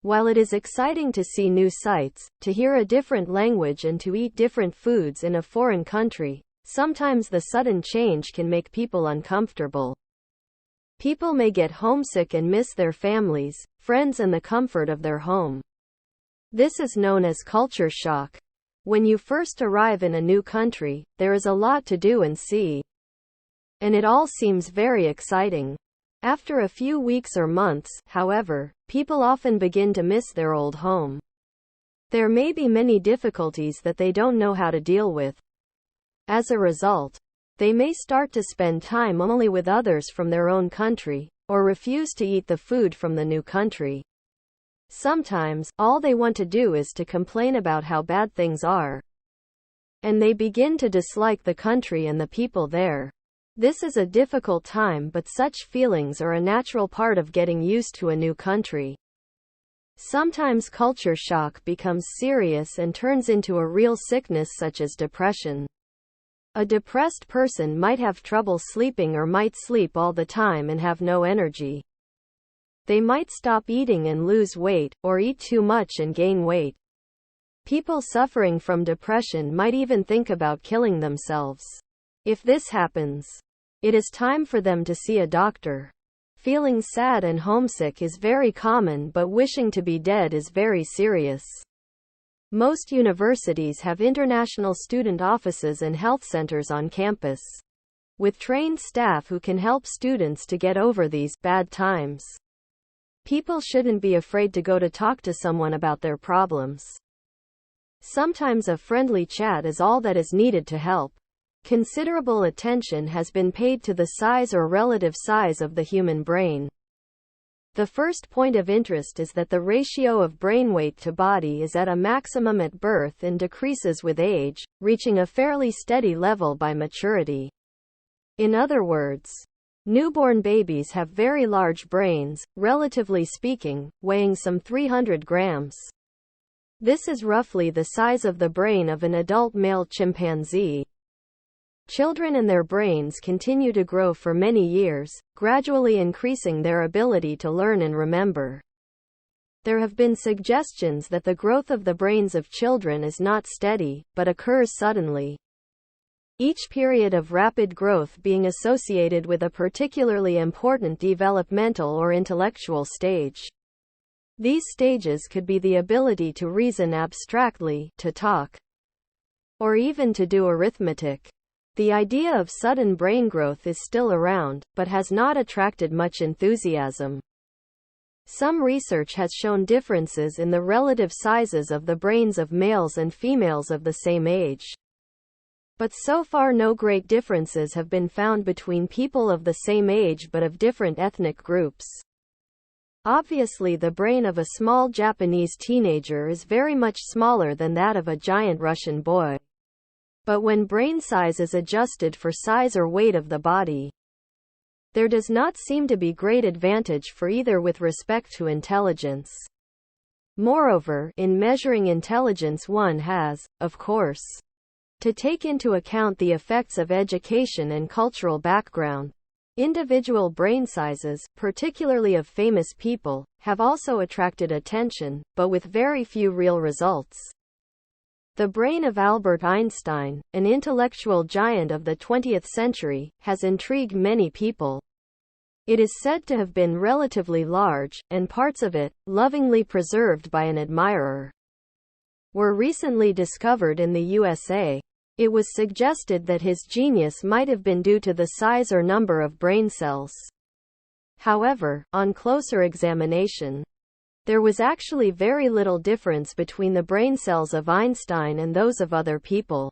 While it is exciting to see new sights, to hear a different language and to eat different foods in a foreign country, sometimes the sudden change can make people uncomfortable. People may get homesick and miss their families, friends and the comfort of their home. This is known as culture shock. When you first arrive in a new country, there is a lot to do and see. And it all seems very exciting. After a few weeks or months, however, people often begin to miss their old home. There may be many difficulties that they don't know how to deal with. As a result, they may start to spend time only with others from their own country, or refuse to eat the food from the new country. Sometimes, all they want to do is to complain about how bad things are. And they begin to dislike the country and the people there. This is a difficult time, but such feelings are a natural part of getting used to a new country. Sometimes culture shock becomes serious and turns into a real sickness such as depression. A depressed person might have trouble sleeping or might sleep all the time and have no energy. They might stop eating and lose weight, or eat too much and gain weight. People suffering from depression might even think about killing themselves. If this happens, it is time for them to see a doctor. Feeling sad and homesick is very common, but wishing to be dead is very serious. Most universities have international student offices and health centers on campus, with trained staff who can help students to get over these bad times. People shouldn't be afraid to go to talk to someone about their problems. Sometimes a friendly chat is all that is needed to help. Considerable attention has been paid to the size or relative size of the human brain. The first point of interest is that the ratio of brain weight to body is at a maximum at birth and decreases with age, reaching a fairly steady level by maturity. In other words, newborn babies have very large brains, relatively speaking, weighing some 300 grams. This is roughly the size of the brain of an adult male chimpanzee. Children and their brains continue to grow for many years, gradually increasing their ability to learn and remember. There have been suggestions that the growth of the brains of children is not steady, but occurs suddenly. Each period of rapid growth being associated with a particularly important developmental or intellectual stage. These stages could be the ability to reason abstractly, to talk, or even to do arithmetic. The idea of sudden brain growth is still around, but has not attracted much enthusiasm. Some research has shown differences in the relative sizes of the brains of males and females of the same age. But so far no great differences have been found between people of the same age but of different ethnic groups. Obviously, the brain of a small Japanese teenager is very much smaller than that of a giant Russian boy. But when brain size is adjusted for size or weight of the body, there does not seem to be great advantage for either with respect to intelligence. Moreover, in measuring intelligence one has, of course, to take into account the effects of education and cultural background. Individual brain sizes, particularly of famous people, have also attracted attention, but with very few real results. The brain of Albert Einstein, an intellectual giant of the 20th century, has intrigued many people. It is said to have been relatively large, and parts of it, lovingly preserved by an admirer, were recently discovered in the USA. It was suggested that his genius might have been due to the size or number of brain cells. However, on closer examination, there was actually very little difference between the brain cells of Einstein and those of other people.